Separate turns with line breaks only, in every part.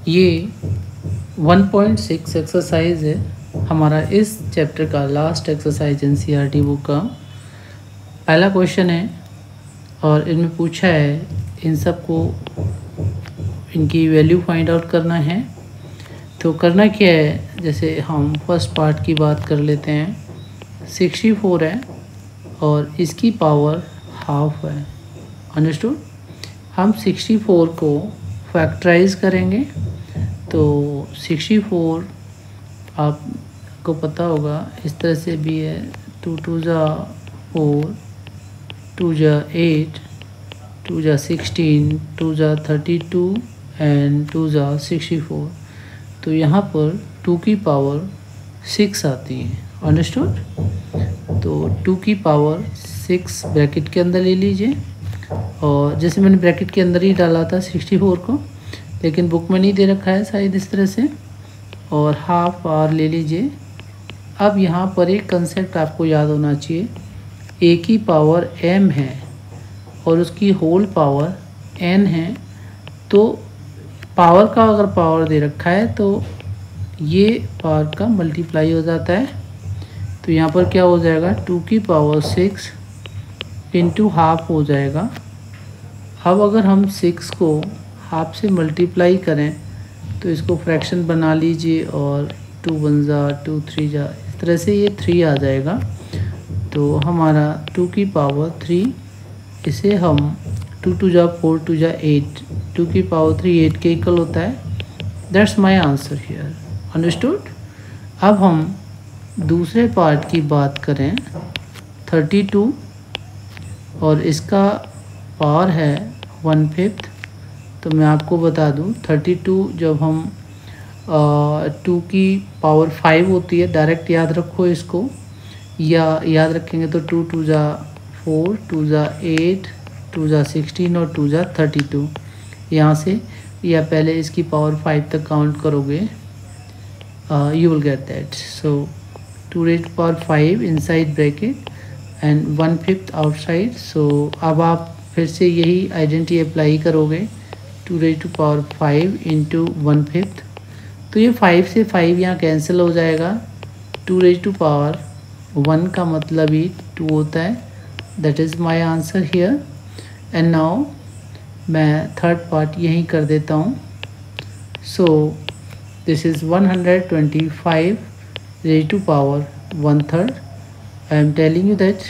ये 1.6 एक्सरसाइज है हमारा इस चैप्टर का लास्ट एक्सरसाइज एनसीईआरटी बुक का। पहला क्वेश्चन है और इनमें पूछा है इन सब को इनकी वैल्यू फाइंड आउट करना है। तो करना क्या है, जैसे हम फर्स्ट पार्ट की बात कर लेते हैं। 64 है और इसकी पावर हाफ है। अंडरस्टूड। हम 64 को फैक्टराइज करेंगे तो 64 आपको पता होगा इस तरह से भी है। 2 2 जा 4, 2 जा 8, 2 जा 16, 2 जा 32 एंड 2 जा 64। तो यहाँ पर 2 की पावर 6 आती है। अंडरस्टूड। तो 2 की पावर 6 ब्रैकेट के अंदर ले लीजिए, और जैसे मैंने ब्रैकेट के अंदर ही डाला था 64 को, लेकिन बुक में नहीं दे रखा है शायद इस तरह से, और हाफ आर ले लीजिए। अब यहाँ पर एक कंसेप्ट आपको याद होना चाहिए, ए की पावर m है और उसकी होल पावर n है। तो पावर का अगर पावर दे रखा है तो ये पावर का मल्टीप्लाई हो जाता है। तो यहाँ पर क्या हो जाएगा, 2 की पावर 6 इंटू हाफ हो जाएगा। अब अगर हम 6 को हाफ से मल्टीप्लाई करें तो इसको फ्रैक्शन बना लीजिए, और 2 1 जा 2 3 जा इस तरह से ये 3 आ जाएगा। तो हमारा 2 की पावर 3, इसे हम 2 2 जा 4, 2 जा 8, 2 की पावर 3 8 के इक्वल होता है। That's my answer here. Understood. अब हम दूसरे पार्ट की बात करें, 32 और इसका पावर है 1/5। तो मैं आपको बता दूं 32 जब हम 2 की पावर 5 होती है, डायरेक्ट याद रखो इसको, या याद रखेंगे तो 2 2 जा 4, 2 जा 8, 2 जा 16 और 2 जा 32 यहाँ से, या पहले इसकी पावर 5 तक काउंट करोगे, you will get that. So 2 raised to power 5 inside bracket and 1/5 outside. So अब आप फिर से यही आइडेंटिटी अप्लाई करोगे, 2 raised to power 5 इंटू 1/5। तो ये 5 से 5 यहाँ कैंसिल हो जाएगा। 2 raised to power 1 का मतलब ही 2 होता है। That is my answer here. And now मैं थर्ड पार्ट यहीं कर देता हूँ। So this is 125 raised to power 1/3। I am telling you that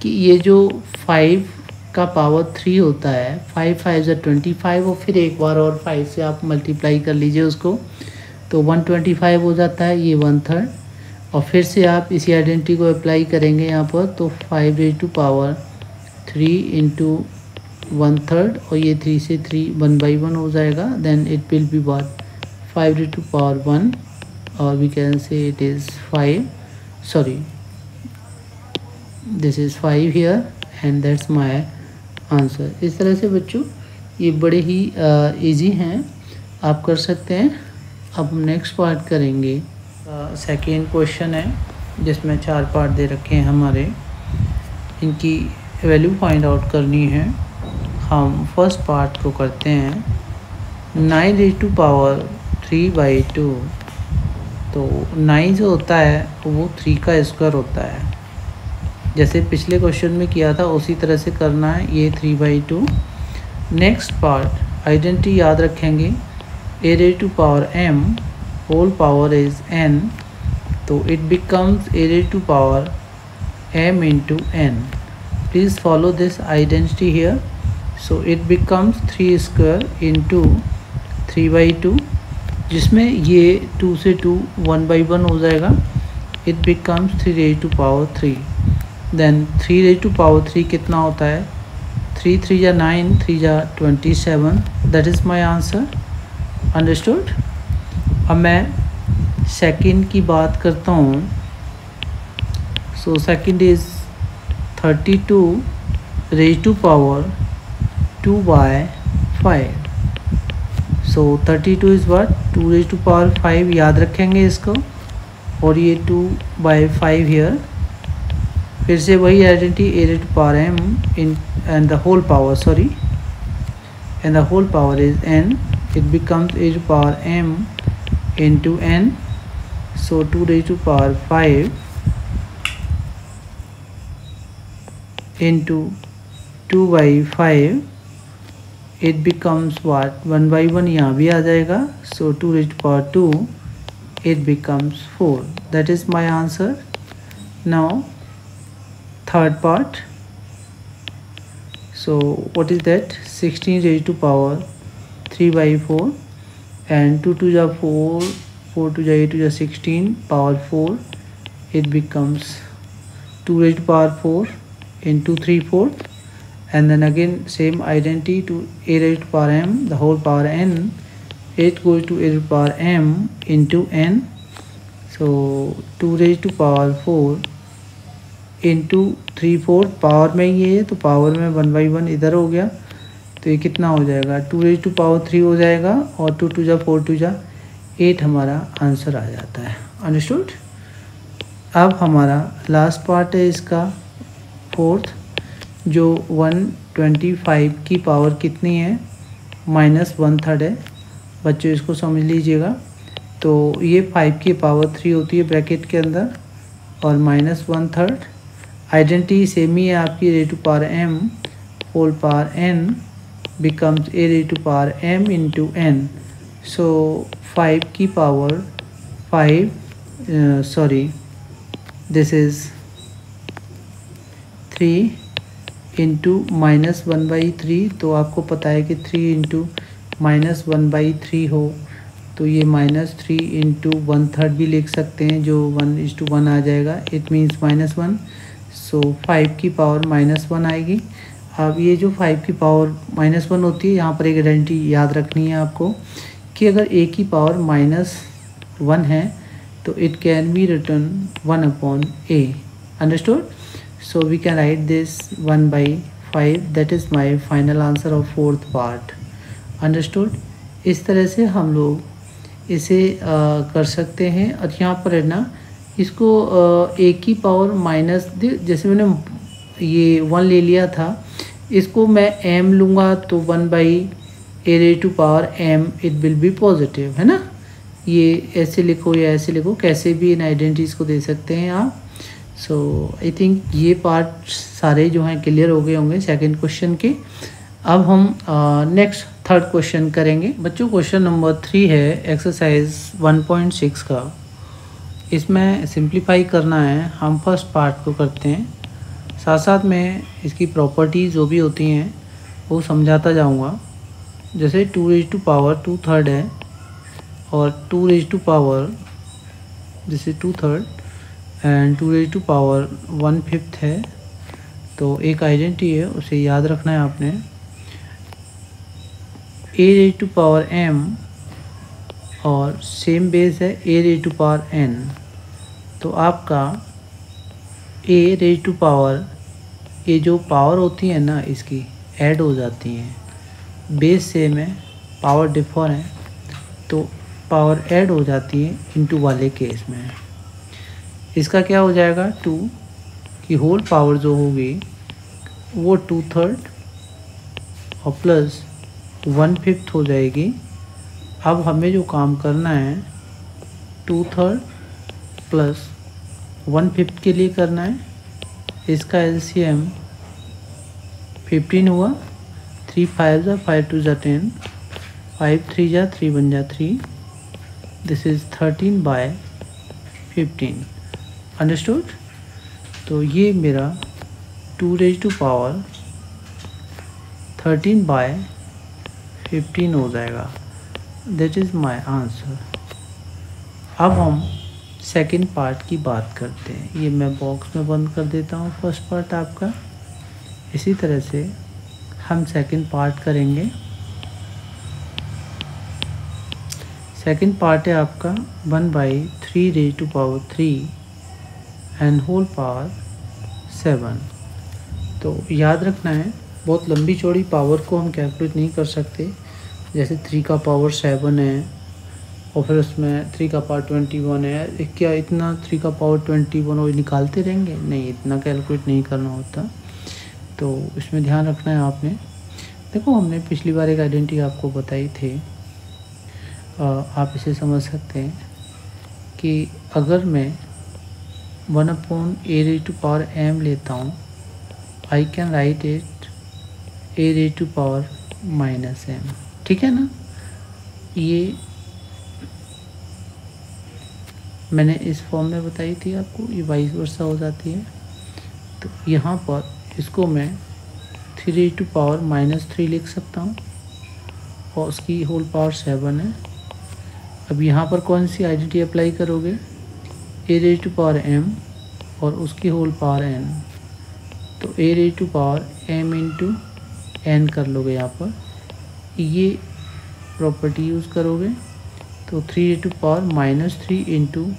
कि ये जो 5 का पावर 3 होता है, 5 5 या 25, और फिर एक बार और 5 से आप मल्टीप्लाई कर लीजिए उसको, तो 125 हो जाता है, ये 1/3। और फिर से आप इसी आइडेंटिटी को अप्लाई करेंगे यहाँ पर, तो 5 raised to power 3 इंटू 1/3, और ये 3 से 3 1/1 हो जाएगा। Then it will be what, 5 raised to power 1, और we can say it is 5, sorry this is 5 here, and that's my answer. इस तरह से बच्चों ये बड़े ही इजी हैं, आप कर सकते हैं। अब हम नेक्स्ट पार्ट करेंगे। सेकेंड क्वेश्चन है जिसमें 4 पार्ट दे रखे हैं हमारे, इनकी वैल्यू फाइंड आउट करनी है। हम फर्स्ट पार्ट को करते हैं। 9 raised to power 3/2। तो 9 जो होता है वो 3 का स्क्वायर होता है। जैसे पिछले क्वेश्चन में किया था उसी तरह से करना है, ये 3/2। नेक्स्ट पार्ट आइडेंटिटी याद रखेंगे, a raised to power m whole power is n, तो it becomes a raised to power m into n। Please follow this identity here. So it becomes 3 square into 3/2, जिसमें ये 2 से 2 1/1 हो जाएगा। It becomes 3 raised to power 3। Then 3 raised to power 3 कितना होता है, 3 3 जा 9, 3 जा 27। That is my answer. Understood. अब मैं सेकंड की बात करता हूँ। So second is 32 raised to power 2/5। So 32 is what, 2 raised to power 5 याद रखेंगे इसको, और ये 2/5 हियर। फिर से वही identity, a raised to power m in and the whole power, sorry, and the whole power is n। it becomes a to power m into n. So 2 raised to power 5 into 2 by 5, it becomes what, 1 by 1 यहाँ भी आ जाएगा. So 2 raised to power 2, it becomes 4. That is my answer. Now third part. So what is that? 16 raised to power 3 by 4 and 2 to the 4, 4 to the 8 to the 16 power 4, it becomes 2 raised to power 4 into 3/4, and then again same identity to a raised to power m the whole power n, it goes to a raised to power m into n. So 2 raised to power 4 into 3/4, power में ये है तो power में 1 by 1 इधर हो गया, तो ये कितना हो जाएगा, 2 raised to power 3 हो जाएगा और 2 to the 4 to the 8 हमारा आंसर आ जाता है. अंडरस्टूड. अब हमारा लास्ट पार्ट है इसका फोर्थ, जो 125 की पावर कितनी है, -1/3 है. बच्चों इसको समझ लीजिएगा. तो ये 5 की पावर 3 होती है ब्रैकेट के अंदर और -1/3. आइडेंटिटी सेम ही है आपकी, a to power m whole power n becomes a to power m into n. So 5 की पावर 5, this is 3 इंटू -1/3. तो आपको पता है कि 3 इंटू -1/3 हो तो ये -3 इंटू 1/3 भी लिख सकते हैं, जो 1:1 आ जाएगा. It means -1. सो 5 की पावर -1 आएगी. अब ये जो 5 की पावर -1 होती है, यहाँ पर एक आइडेंटिटी याद रखनी है आपको कि अगर a की पावर -1 है तो it can be return 1/a. Understood. So we can write this 1/5. That is my final answer of fourth part. Understood? इस तरह से हम लोग इसे कर सकते हैं. और यहाँ पर है ना, इसको a की पावर माइनस, जैसे मैंने ये 1 ले लिया था, इसको मैं m लूँगा तो 1/a raised to power m, it will be positive, है ना. ये ऐसे लिखो या ऐसे लिखो, कैसे भी इन आइडेंटिटीज़ को दे सकते हैं आप. सो आई थिंक ये पार्ट सारे जो हैं क्लियर हो गए होंगे सेकंड क्वेश्चन के. अब हम नेक्स्ट थर्ड क्वेश्चन करेंगे. बच्चों क्वेश्चन नंबर 3 है एक्सरसाइज 1.6 का. इसमें सिंप्लीफाई करना है. हम फर्स्ट पार्ट को करते हैं, साथ साथ में इसकी प्रॉपर्टीज़ जो भी होती हैं वो समझाता जाऊंगा. जैसे 2 raised to power 2/3 है और 2 raised to power जैसे 2/3 एंड 2 raised to power 1/5 है. तो एक आइडेंटिटी है, उसे याद रखना है आपने. a raised to power m और सेम बेस है a raised to power n. तो आपका a raised to power, ये जो पावर होती है ना इसकी ऐड हो जाती हैं. बेस सेम है, पावर डिफर है, तो पावर ऐड हो जाती है इनटू वाले केस में. इसका क्या हो जाएगा, 2 की होल पावर जो होगी वो 2/3 और प्लस 1/5 हो जाएगी. अब हमें जो काम करना है 2/3 प्लस 1/5 के लिए करना है. इसका LCM 15 हुआ, 3 5 5 2 10, 5 3 3 1 3. This is 13/15. अंडरस्टूड. तो ये मेरा 2 raised to power 13/15 हो जाएगा. That is my answer. अब हम सेकंड पार्ट की बात करते हैं. ये मैं बॉक्स में बंद कर देता हूँ फर्स्ट पार्ट आपका. इसी तरह से हम सेकंड पार्ट करेंगे. सेकंड पार्ट है आपका 1/3 raised to power 3 and whole power 7. तो याद रखना है, बहुत लंबी चौड़ी पावर को हम कैलकुलेट नहीं कर सकते. जैसे 3 का पावर 7 है और फिर उसमें 3 का पावर 21 है. क्या इतना 3 का पावर 21 वो निकालते रहेंगे? नहीं, इतना कैलकुलेट नहीं करना होता. तो इसमें ध्यान रखना है आपने. देखो, हमने पिछली बार एक आइडेंटिटी आपको बताई थी आप इसे समझ सकते हैं कि अगर मैं 1/a⁻m लेता हूँ, I can write it a⁻−m। ठीक है ना, ये मैंने इस फॉर्म में बताई थी आपको, ये वाइस वर्सा हो जाती है। तो यहाँ पर इसको मैं 3⁻³ लिख सकता हूँ और उसकी होल पावर 7 है। अब यहाँ पर कौन सी आइडेंटिटी अप्लाई करोगे, a⁻m और उसकी होल पावर n, तो a⁻m इंटू n कर लोगे। यहाँ पर ये प्रॉपर्टी यूज़ करोगे तो 3⁻³ इंटू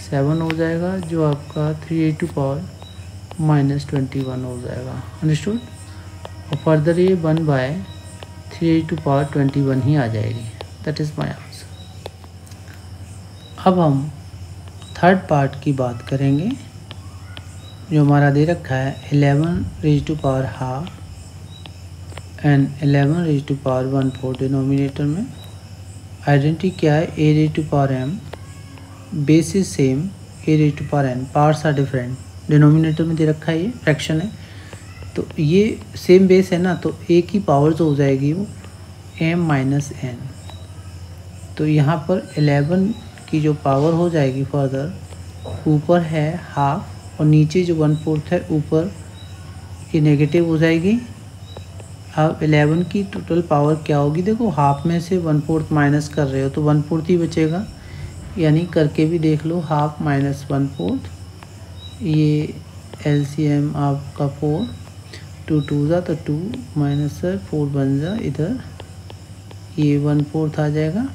7 हो जाएगा, जो आपका 3⁻21 हो जाएगा। अंडरस्टूड। और फर्दर ये 1/3⁻21 ही आ जाएगी। That is my answer. अब हम थर्ड पार्ट की बात करेंगे, जो हमारा दे रखा है 11⁻½ एंड 11⁻¼ डिनोमिनेटर में। आइडेंटिटी क्या है, a⁻m, base is same, a⁻n, parts are different. Denominator में दे रखा है, ये फ्रैक्शन है तो ये सेम बेस है ना, तो a की पावर जो हो जाएगी वो m-n। तो यहाँ पर 11 की जो पावर हो जाएगी फर्दर, ऊपर है हाफ और नीचे जो 1/4 है ऊपर, ये नेगेटिव हो जाएगी। अब 11 की टोटल पावर क्या होगी, देखो हाफ में से 1/4 माइनस कर रहे हो तो 1/4 ही बचेगा, यानी करके भी देख लो, हाफ माइनस 1/4, ये LCM आपका 4, 2 2 जा तो 2 माइनस 4 बन जा, इधर ये 1/4 आ जाएगा।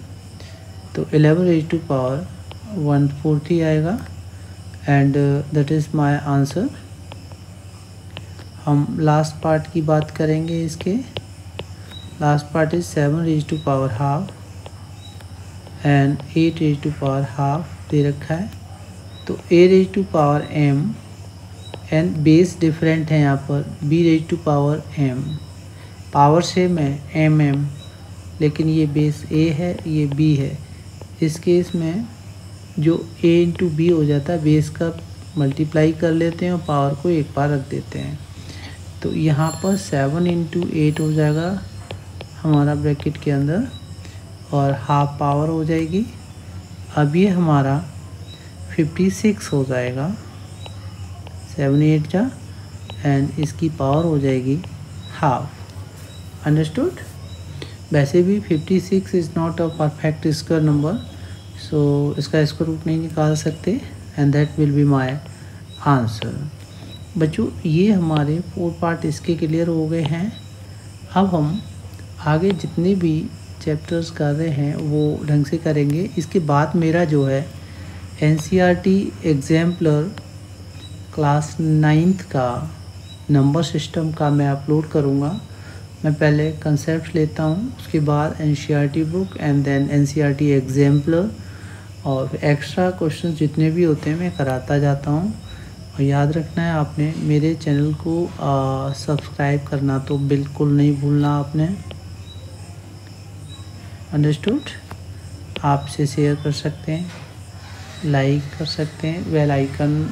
तो 11⁻1/4 ही आएगा and that is my answer. हम लास्ट पार्ट की बात करेंगे। इसके लास्ट पार्ट इज 7⁻½ एंड 8⁻½ दे रखा है। तो a⁻m एंड बेस डिफरेंट है, यहाँ पर b⁻m, पावर सेम है mm, लेकिन ये बेस a है, ये b है। इस केस में जो a इंटू b हो जाता है, बेस का मल्टीप्लाई कर लेते हैं और पावर को एक बार रख देते हैं। तो यहाँ पर 7 इंटू 8 हो जाएगा हमारा ब्रैकेट के अंदर और हाफ पावर हो जाएगी। अब ये हमारा 56 हो जाएगा, 7 8 जा, एंड इसकी पावर हो जाएगी हाफ। अंडरस्टूड। वैसे भी 56 is not a perfect square number, so इसका स्क्वायर रूट नहीं निकाल सकते and that will be my answer. बच्चों ये हमारे 4 पार्ट इसके क्लियर हो गए हैं। अब हम आगे जितने भी चैप्टर्स कर रहे हैं वो ढंग से करेंगे। इसके बाद मेरा जो है NCERT एग्जाम्पलर क्लास 9th का नंबर सिस्टम का मैं अपलोड करूँगा। मैं पहले कंसेप्ट लेता हूँ, उसके बाद NCERT book and then NCERT exemplar और एक्स्ट्रा क्वेश्चन जितने भी होते हैं मैं कराता जाता हूँ। और याद रखना है आपने मेरे चैनल को सब्सक्राइब करना तो बिल्कुल नहीं भूलना आपने। अंडरस्टूड। आप इसे शेयर कर सकते हैं, लाइक कर सकते हैं, बेल आइकन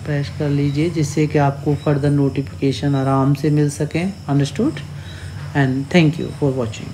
प्रेस कर लीजिए जिससे कि आपको फर्दर नोटिफिकेशन आराम से मिल सकें। Understood and thank you for watching.